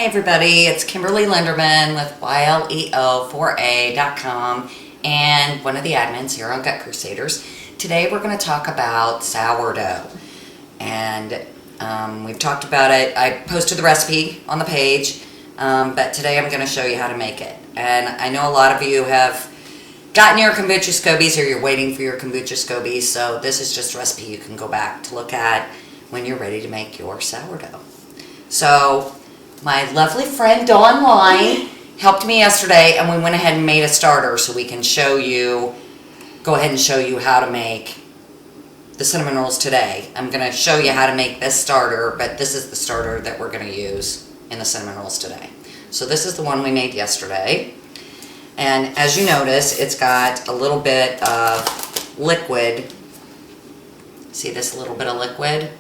Hey everybody, it's Kimberly Linderman with YLEO4A.com and one of the admins here on Gut Crusaders. Today we're going to talk about sourdough, and we've talked about it. I posted the recipe on the page, but today I'm going to show you how to make it. And I know a lot of you have gotten your kombucha scobies or you're waiting for your kombucha scobies, so this is just a recipe you can go back to look at when you're ready to make your sourdough. So my lovely friend Dawn Line helped me yesterday, and we went ahead and made a starter so we can go ahead and show you how to make the cinnamon rolls today. I'm going to show you how to make this starter, but this is the starter that we're going to use in the cinnamon rolls today. So this is the one we made yesterday, and as you notice, it's got a little bit of liquid. See this little bit of liquid?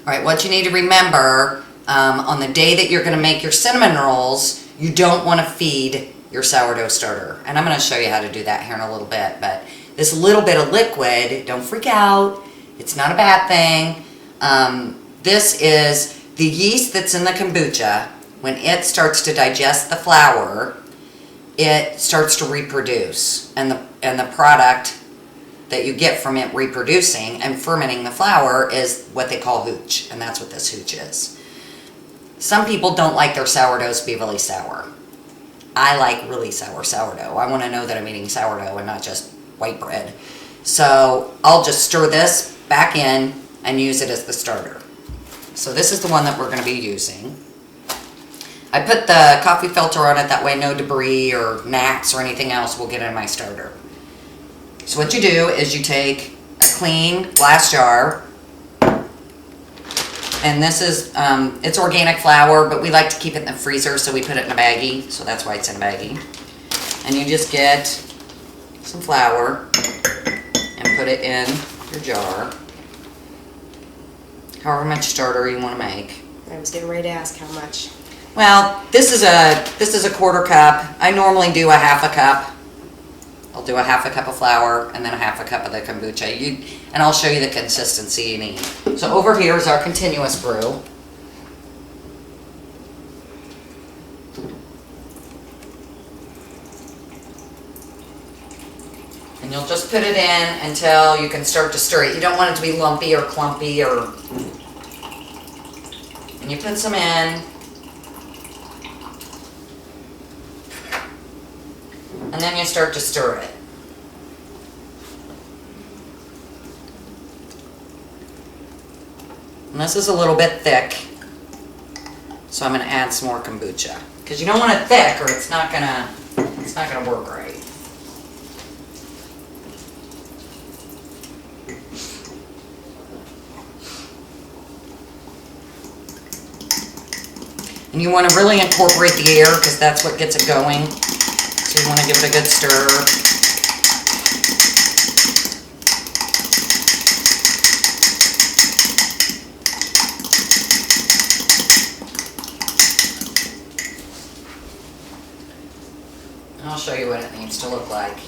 All right, what you need to remember, on the day that you're going to make your cinnamon rolls, you don't want to feed your sourdough starter. And I'm going to show you how to do that here in a little bit. But this little bit of liquid, don't freak out. It's not a bad thing. This is the yeast that's in the kombucha. When it starts to digest the flour, it starts to reproduce. And the product that you get from it reproducing and fermenting the flour is what they call hooch. And that's what this hooch is. Some people don't like their sourdoughs to be really sour. I like really sour sourdough. I want to know that I'm eating sourdough and not just white bread. So I'll just stir this back in and use it as the starter. So this is the one that we're going to be using. I put the coffee filter on it, that way no debris or gnats or anything else will get in my starter. So what you do is you take a clean glass jar, and this is, it's organic flour, but we like to keep it in the freezer, so we put it in a baggie, so that's why it's in a baggie. And you just get some flour and put it in your jar, however much starter you want to make. I was getting ready to ask how much. Well, this is a quarter cup. I normally do a half a cup. I'll do a half a cup of flour and then a half a cup of the kombucha. And I'll show you the consistency you need. So over here is our continuous brew. And you'll just put it in until you can start to stir it. You don't want it to be lumpy or clumpy or... And you put some in. And then you start to stir it. And this is a little bit thick, so I'm going to add some more kombucha, because you don't want it thick or it's not gonna work right. And you want to really incorporate the air, because that's what gets it going. So you want to give it a good stir. And I'll show you what it needs to look like.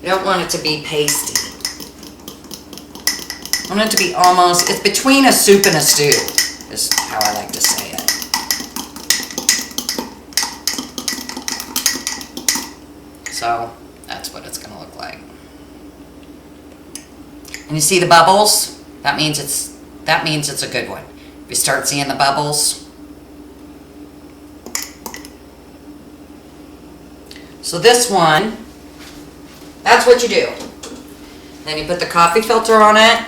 You don't want it to be pasty. You want it to be almost, it's between a soup and a stew, is how I like to say it. So that's what it's going to look like. And you see the bubbles? That means it's a good one. If you start seeing the bubbles. So this one, that's what you do. Then you put the coffee filter on it.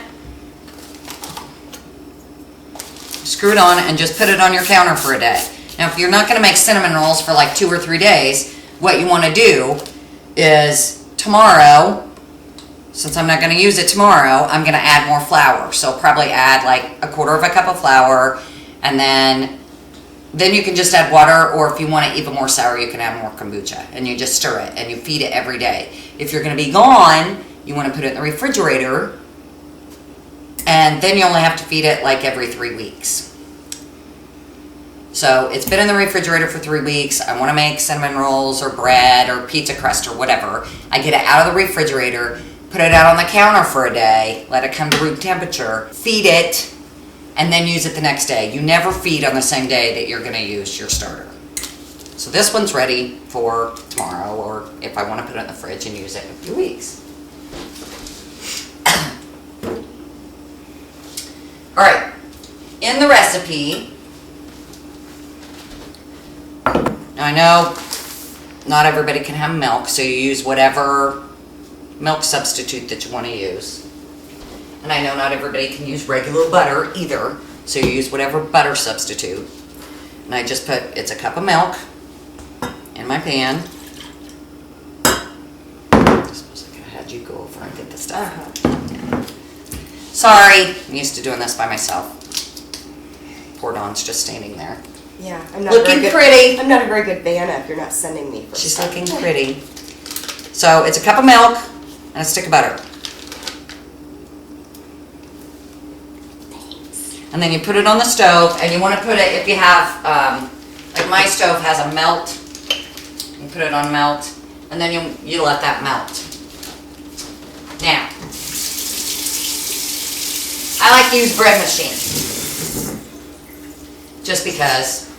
Screw it on and just put it on your counter for a day. Now if you're not going to make cinnamon rolls for like 2 or 3 days, what you want to do is tomorrow, since I'm not going to use it tomorrow, I'm going to add more flour. So probably add like a quarter of a cup of flour, and then you can just add water, or if you want it even more sour, you can add more kombucha, and you just stir it and you feed it every day. If you're going to be gone, you want to put it in the refrigerator, and then you only have to feed it like every 3 weeks. So it's been in the refrigerator for 3 weeks. I want to make cinnamon rolls or bread or pizza crust or whatever. I get it out of the refrigerator, put it out on the counter for a day, let it come to room temperature, feed it, and then use it the next day. You never feed on the same day that you're going to use your starter. So this one's ready for tomorrow, or if I want to put it in the fridge and use it in a few weeks. All right, in the recipe, now I know not everybody can have milk, so you use whatever milk substitute that you want to use. And I know not everybody can use regular butter either, so you use whatever butter substitute. And I just put, it's a cup of milk in my pan. I suppose I could have had you go over and get the stuff. Sorry, I'm used to doing this by myself. Poor Dawn's just standing there. Yeah, I'm not Looking pretty. I'm not a very good Vanna if you're not sending me for She's stuff. looking pretty. So it's a cup of milk and a stick of butter. And then you put it on the stove, and you want to put it, if you have, like my stove has a melt, you put it on melt, and then you let that melt. Now, I like to use bread machine, just because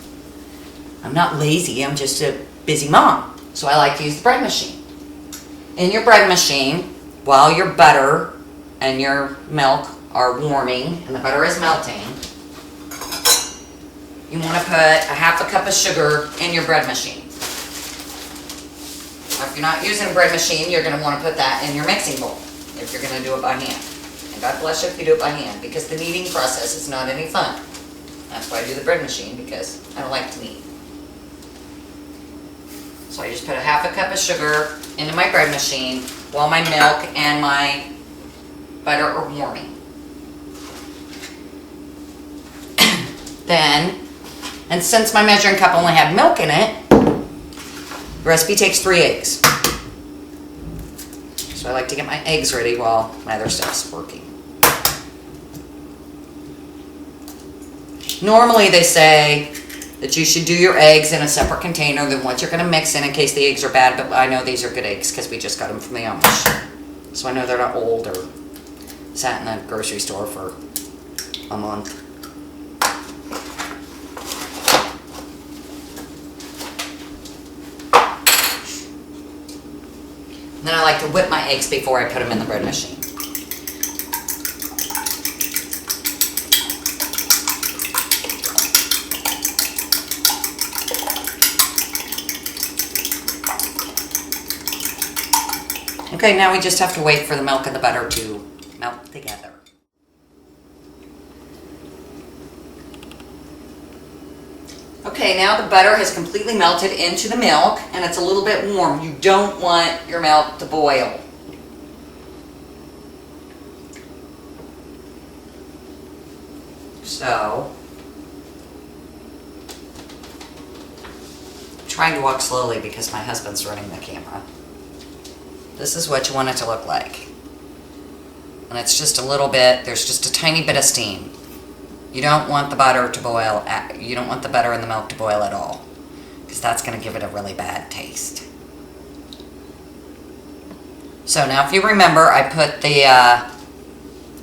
I'm not lazy, I'm just a busy mom. So I like to use the bread machine. In your bread machine, while your butter and your milk are warming and the butter is melting, you want to put a half a cup of sugar in your bread machine. Now, if you're not using a bread machine, you're going to want to put that in your mixing bowl if you're going to do it by hand. And God bless you if you do it by hand, because the kneading process is not any fun. That's why I do the bread machine, because I don't like to knead. So I just put a half a cup of sugar into my bread machine while my milk and my butter are warming. Then, and since my measuring cup only had milk in it, the recipe takes 3 eggs. So I like to get my eggs ready while my other stuff's working. Normally they say that you should do your eggs in a separate container than what you're going to mix in case the eggs are bad, but I know these are good eggs because we just got them from the Amish. So I know they're not old or sat in the grocery store for a month. And then I like to whip my eggs before I put them in the bread machine. Okay, now we just have to wait for the milk and the butter to melt together. Okay, now the butter has completely melted into the milk and it's a little bit warm. You don't want your milk to boil. So, I'm trying to walk slowly because my husband's running the camera. This is what you want it to look like. And it's just a little bit, there's just a tiny bit of steam. You don't want the butter to boil, you don't want the butter and the milk to boil at all, because that's going to give it a really bad taste. So now if you remember, I put the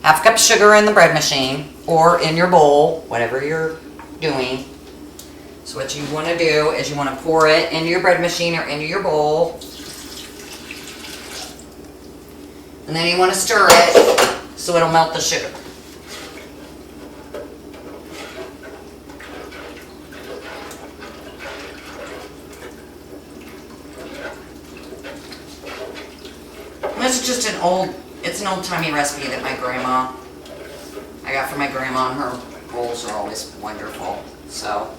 half cup of sugar in the bread machine, or in your bowl, whatever you're doing. So what you want to do is you want to pour it into your bread machine or into your bowl. And then you want to stir it so it'll melt the sugar. This is just it's an old-timey recipe that I got from my grandma, and her rolls are always wonderful, so.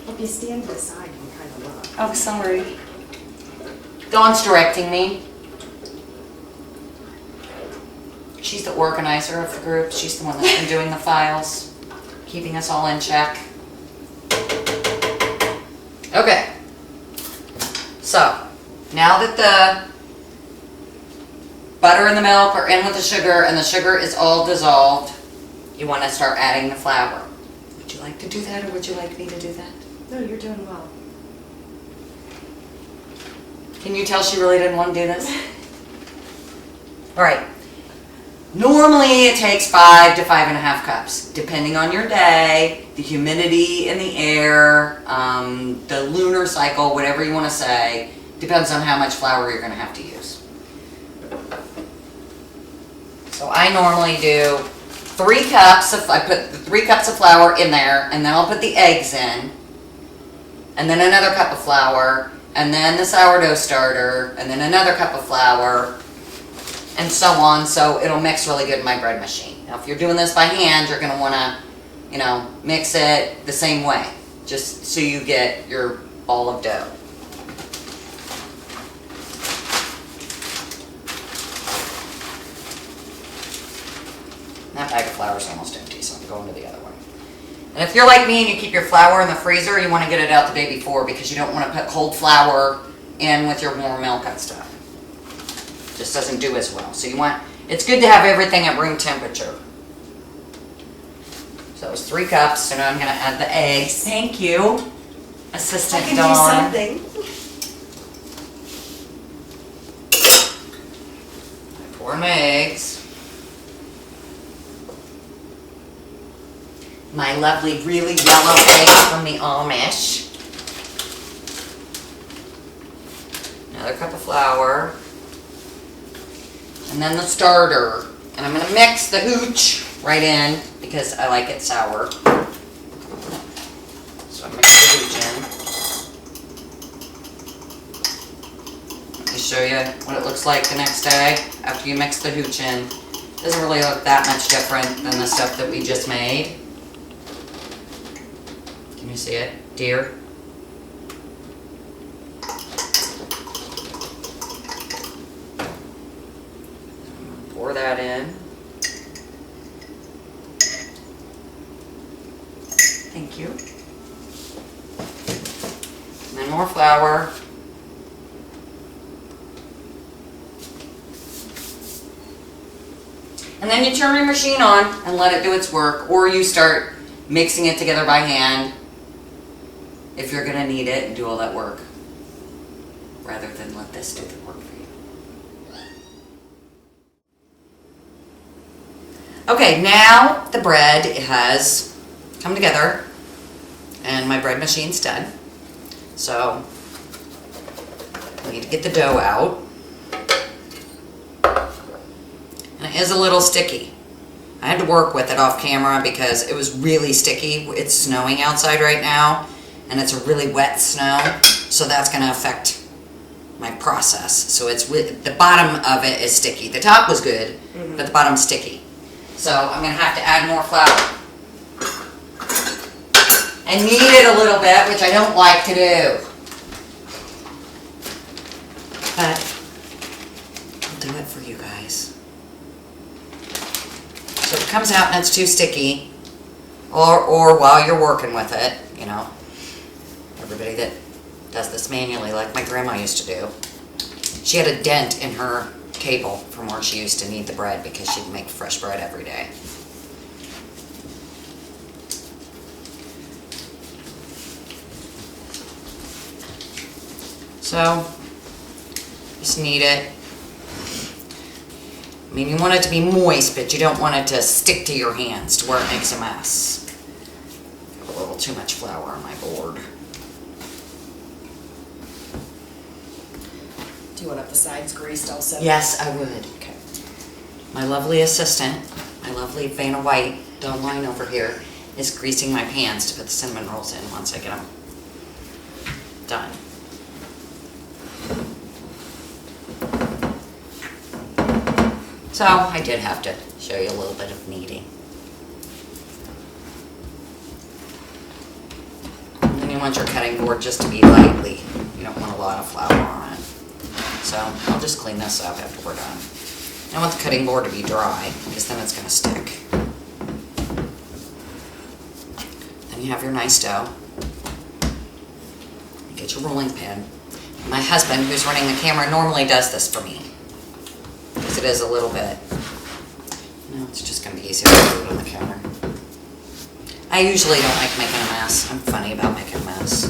If you stand to the side, you can kind of look. Oh, sorry. Dawn's directing me. She's the organizer of the group. She's the one that's been doing the files, keeping us all in check. Okay. So, now that the butter and the milk are in with the sugar and the sugar is all dissolved, you want to start adding the flour. Would you like to do that, or would you like me to do that? No, you're doing well. Can you tell she really didn't want to do this? All right. Normally it takes 5 to 5.5 cups, depending on your day, the humidity in the air, the lunar cycle, whatever you want to say, depends on how much flour you're going to have to use. So I normally do 3 cups of, I put the 3 cups of flour in there, and then I'll put the eggs in, and then another cup of flour, and then the sourdough starter, and then another cup of flour, and so on, so it'll mix really good in my bread machine. Now if you're doing this by hand, you're going to want to, you know, mix it the same way, just so you get your ball of dough. That bag of flour is almost empty, so I'm going to the other one. And if you're like me and you keep your flour in the freezer, you want to get it out the day before because you don't want to put cold flour in with your warm milk and stuff. Just doesn't do as well. So you want, it's good to have everything at room temperature. So it was 3 cups, so now I'm going to add the eggs. Thank you, Assistant I can Dawn. do something. I pour my eggs. My lovely, really yellow eggs from the Amish. Another cup of flour. And then the starter. And I'm going to mix the hooch right in because I like it sour. So I mix the hooch in. Let me show you what it looks like the next day after you mix the hooch in. It doesn't really look that much different than the stuff that we just made. Can you see it, dear? Pour that in. Thank you. And then more flour. And then you turn your machine on and let it do its work, or you start mixing it together by hand if you're going to need it and do all that work, rather than let this do the work for you. Okay, now the bread has come together and my bread machine's done. So I need to get the dough out. And it is a little sticky. I had to work with it off camera because it was really sticky. It's snowing outside right now and it's a really wet snow, so that's going to affect my process. So it's the bottom of it is sticky. The top was good, but the bottom's sticky. So I'm going to have to add more flour. And knead it a little bit, which I don't like to do. But I'll do it for you guys. So if it comes out and it's too sticky, or while you're working with it, you know, everybody that does this manually like my grandma used to do, she had a dent in her table from where she used to knead the bread because she'd make fresh bread every day. So, just knead it. I mean, you want it to be moist, but you don't want it to stick to your hands to where it makes a mess. Got a little too much flour on my board. Do you want up the sides greased also? Yes, I would. Okay. My lovely assistant, my lovely Vanna White, Dawn Line over here, is greasing my pans to put the cinnamon rolls in once I get them done. So I did have to show you a little bit of kneading. And then you want your cutting board just to be lightly. You don't want a lot of flour on it. So I'll just clean this up after we're done. I want the cutting board to be dry because then it's going to stick. Then you have your nice dough. You get your rolling pin. My husband, who's running the camera, normally does this for me. Because it is a little bit, no, it's just going to be easier to do it on the counter. I usually don't like making a mess. I'm funny about making a mess.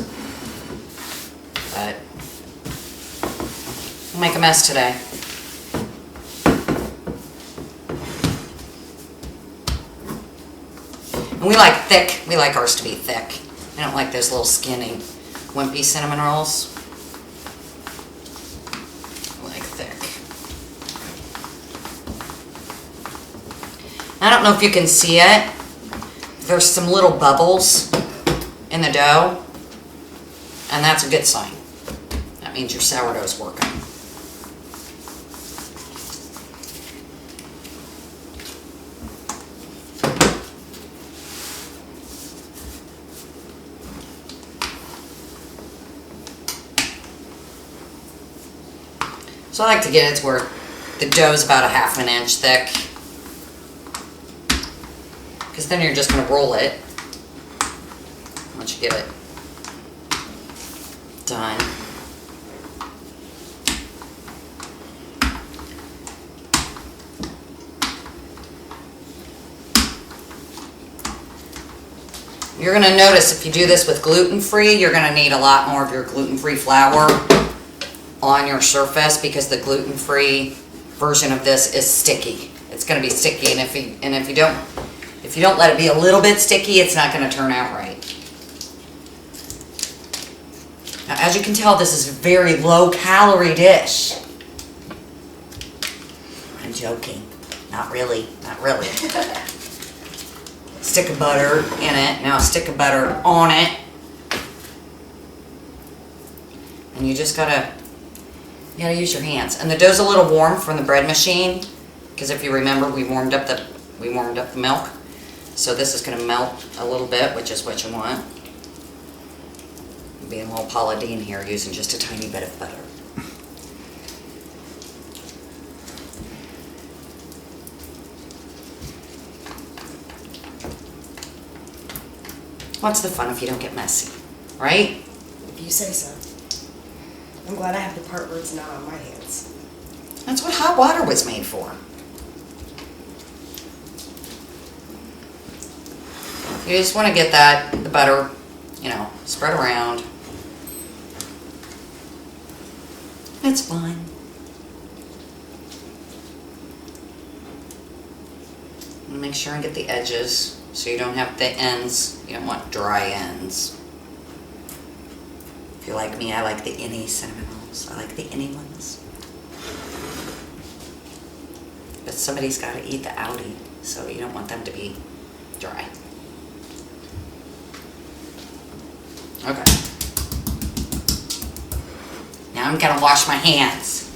But I'll make a mess today. And we like thick. We like ours to be thick. I don't like those little skinny, wimpy cinnamon rolls. I like thick. I don't know if you can see it. There's some little bubbles in the dough, and that's a good sign. That means your sourdough's working. So I like to get it to where the dough's about a half an inch thick, because then you're just going to roll it once you get it done. You're going to notice if you do this with gluten-free, you're going to need a lot more of your gluten-free flour on your surface, because the gluten-free version of this is sticky. It's going to be sticky, and if you don't let it be a little bit sticky, it's not going to turn out right. Now, as you can tell, this is a very low-calorie dish. I'm joking. Not really. Not really. Stick of butter in it. Now a stick of butter on it. And you just gotta use your hands. And the dough's a little warm from the bread machine, because if you remember, we warmed up the milk. So this is gonna melt a little bit, which is what you want. I'm being a little Paula Deen here, using just a tiny bit of butter. What's the fun if you don't get messy, right? If you say so. I'm glad I have the part where it's not on my hands. That's what hot water was made for. You just want to get the butter, spread around. It's fine. And make sure and get the edges so you don't have the ends. You don't want dry ends. If you're like me, I like the innie cinnamon rolls. I like the innie ones. But somebody's got to eat the outie, so you don't want them to be dry. Okay. Now I'm gonna wash my hands.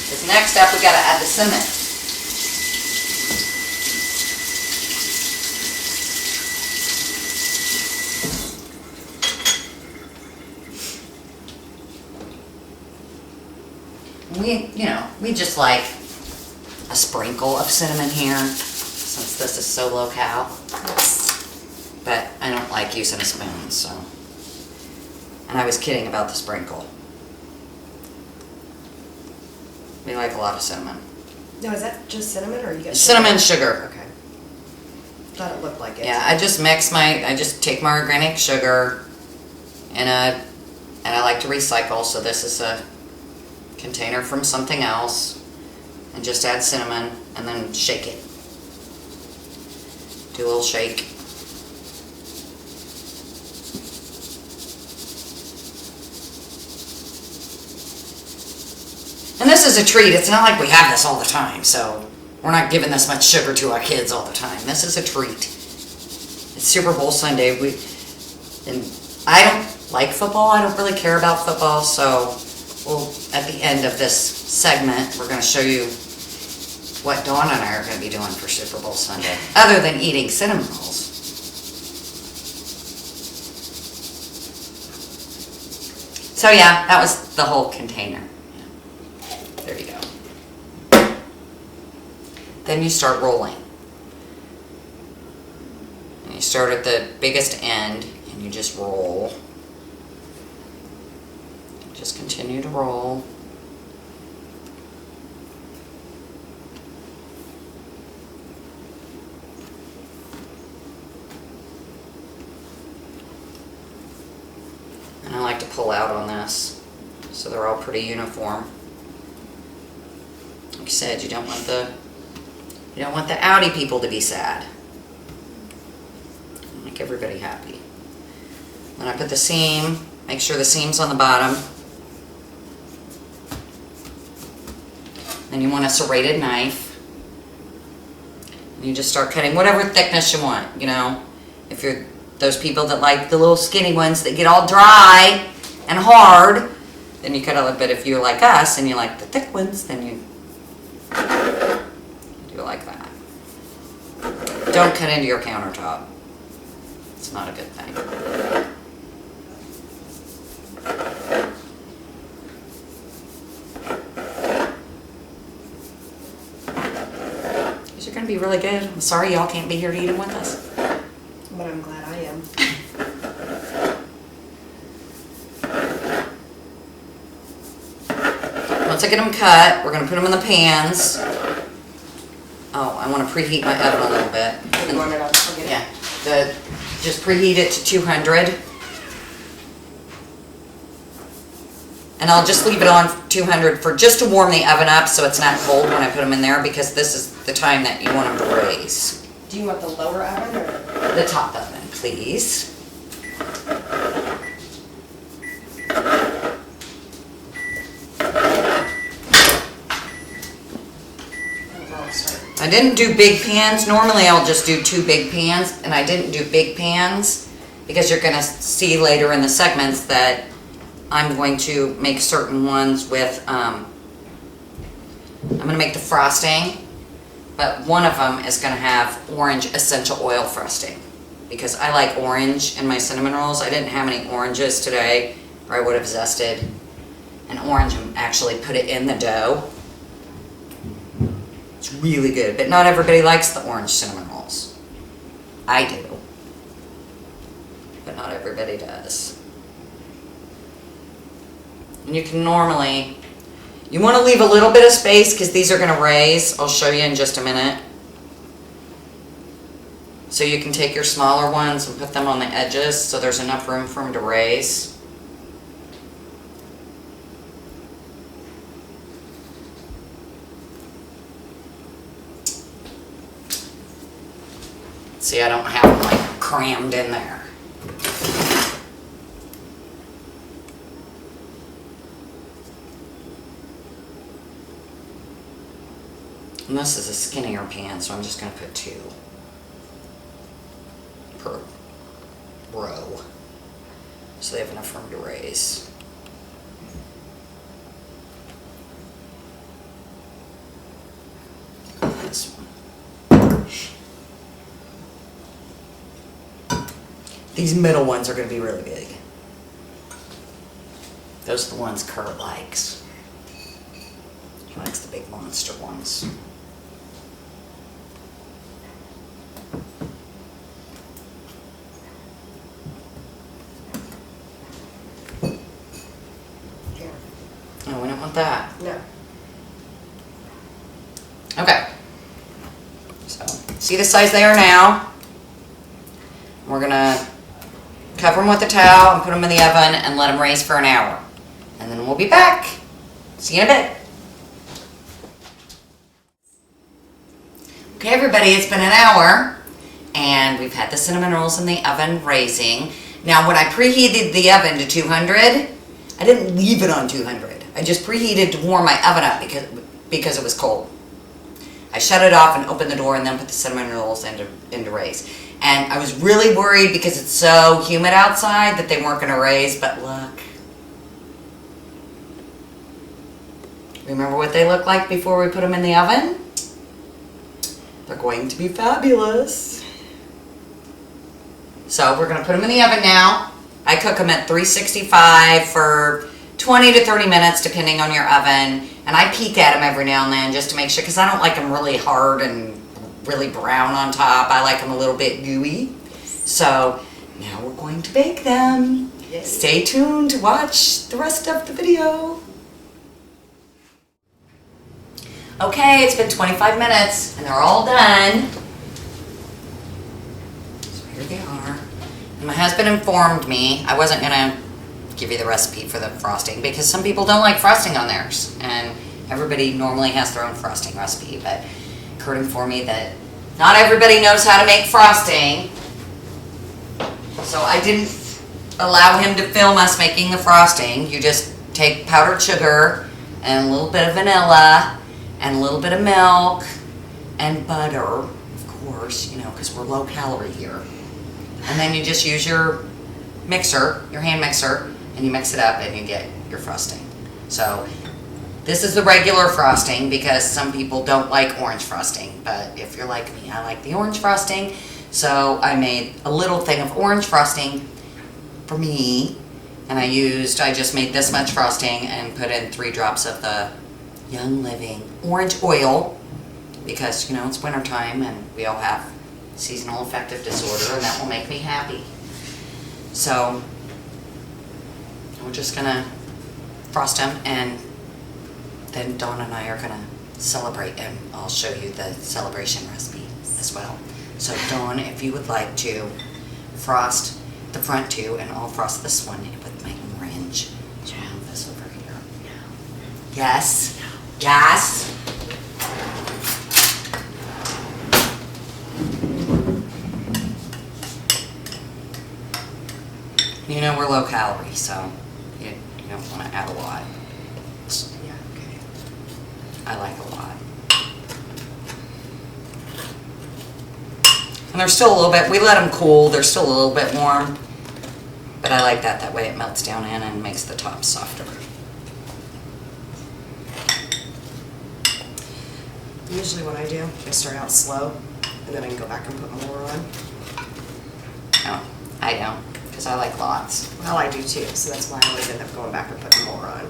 Because next up we gotta add the cinnamon. We just like a sprinkle of cinnamon here, since this is so low-cal. But I don't like using a spoon, so. And I was kidding about the sprinkle. We like a lot of cinnamon. No, is that just cinnamon, or you got Cinnamon, sugar. Okay. Thought it looked like it. Yeah, I just take my organic sugar and I like to recycle, so this is a container from something else, and just add cinnamon and then shake it. Do a little shake. And this is a treat. It's not like we have this all the time, so we're not giving this much sugar to our kids all the time. This is a treat. It's Super Bowl Sunday. And I don't like football. I don't really care about football, so at the end of this segment, we're going to show you what Dawn and I are going to be doing for Super Bowl Sunday, other than eating cinnamon rolls. So yeah, that was the whole container. There you go. Then you start rolling. And you start at the biggest end and you just roll. Just continue to roll. And I like to pull out on this so they're all pretty uniform. said, you don't want the Audi people to be sad. Make everybody happy. Then I put the seam, make sure the seam's on the bottom. Then you want a serrated knife. And you just start cutting whatever thickness you want, you know. If you're those people that like the little skinny ones that get all dry and hard, then you cut a little bit. If you're like us and you like the thick ones, then you do it like that. Don't cut into your countertop. It's not a good thing. These are going to be really good. I'm sorry y'all can't be here to eat them with us. But I'm glad I am. Once I get them cut, we're going to put them in the pans. Oh, I want to preheat my oven a little bit. You want it up? I'll get it. Yeah, just preheat it to 200. And I'll just leave it on 200 for just to warm the oven up so it's not cold when I put them in there, because this is the time that you want them to raise. Do you want the lower oven or? The top oven, please. I didn't do big pans. Normally I'll just do 2 big pans, and I didn't do big pans because you're going to see later in the segments that I'm going to make certain ones with, I'm going to make the frosting, but one of them is going to have orange essential oil frosting because I like orange in my cinnamon rolls. I didn't have any oranges today, or I would have zested an orange and actually put it in the dough. It's really good, but not everybody likes the orange cinnamon rolls. I do, but not everybody does. And you can normally, you want to leave a little bit of space because these are going to raise. I'll show you in just a minute. So you can take your smaller ones and put them on the edges so there's enough room for them to raise. See, I don't have them like crammed in there. And this is a skinnier pan, so I'm just going to put 2 per row so they have enough room to raise. This one. These middle ones are going to be really big. Those are the ones Kurt likes. He likes the big monster ones. Oh, we don't want that. No. Okay. So, see the size they are now? We're going to cover them with a towel and put them in the oven and let them raise for an hour. And then we'll be back. See you in a bit. Okay, everybody, it's been an hour, and we've had the cinnamon rolls in the oven raising. Now, when I preheated the oven to 200, I didn't leave it on 200. I just preheated to warm my oven up because it was cold. I shut it off and opened the door and then put the cinnamon rolls into raise. And I was really worried because it's so humid outside that they weren't going to raise, but look. Remember what they look like before we put them in the oven? They're going to be fabulous. So we're going to put them in the oven now. I cook them at 365 for 20 to 30 minutes depending on your oven. And I peek at them every now and then just to make sure, because I don't like them really hard and really brown on top. I like them a little bit gooey. So now we're going to bake them. Yay. Stay tuned to watch the rest of the video. Okay, it's been 25 minutes and they're all done. So here they are. And my husband informed me I wasn't going to give you the recipe for the frosting because some people don't like frosting on theirs. And everybody normally has their own frosting recipe, but Kurt informed me that not everybody knows how to make frosting. So I didn't allow him to film us making the frosting. You just take powdered sugar and a little bit of vanilla and a little bit of milk and butter, of course, you know, because we're low calorie here. And then you just use your mixer, your hand mixer, and you mix it up and you get your frosting. So this is the regular frosting because some people don't like orange frosting, but if you're like me, I like the orange frosting. So I made a little thing of orange frosting for me, and I just made this much frosting and put in 3 drops of the Young Living orange oil because, you know, it's wintertime and we all have seasonal affective disorder, and that will make me happy. So we're just gonna frost them, and then Dawn and I are gonna celebrate, and I'll show you the celebration recipe as well. So Dawn, if you would like to frost the front 2, and I'll frost this one with my orange. So I'll move this over here. Yes. Yes. You know we're low calorie, so you don't want to add a lot. Yeah, okay. I like a lot. And they're still a little bit, we let them cool, they're still a little bit warm. But I like that, that way it melts down in and makes the top softer. Usually what I do, I start out slow, and then I can go back and put more on. No, I don't, because I like lots. Well, I do too, so that's why I always end up going back and putting more on.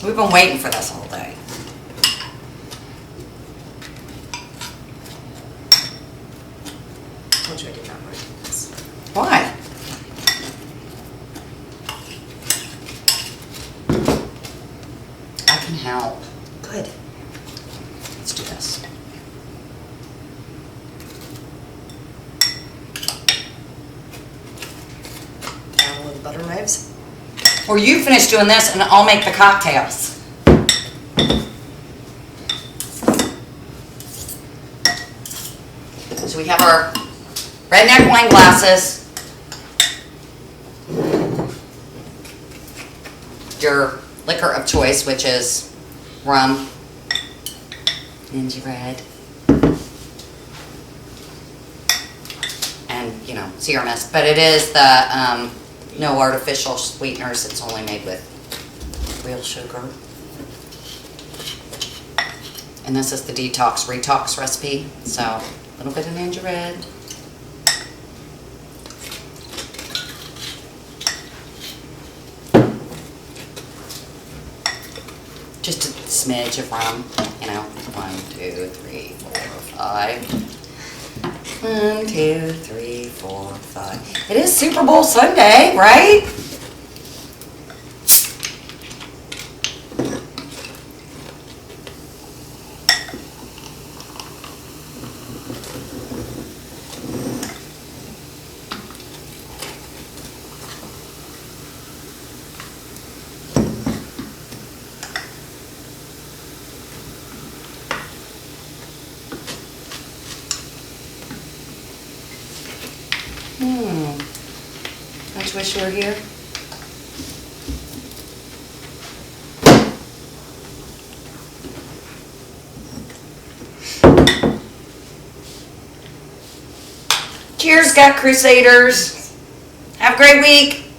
We've been waiting for this all day. I told you I did not want to do this. Why? I can help. Good. Let's do this. Add a little butter knives. Or you finish doing this and I'll make the cocktails. So we have our redneck wine glasses, your liquor of choice, which is rum, Ninja Red, and, you know, serum mist. But it is the no artificial sweeteners. It's only made with real sugar. And this is the detox retox recipe. So a little bit of Ninja Red. Just a smidge of rum, you know. 1, 2, 3, 4, 5. 1, 2, 3, 4, 5. It is Super Bowl Sunday, right? I just wish you were here. Cheers, Gut Crusaders. Have a great week.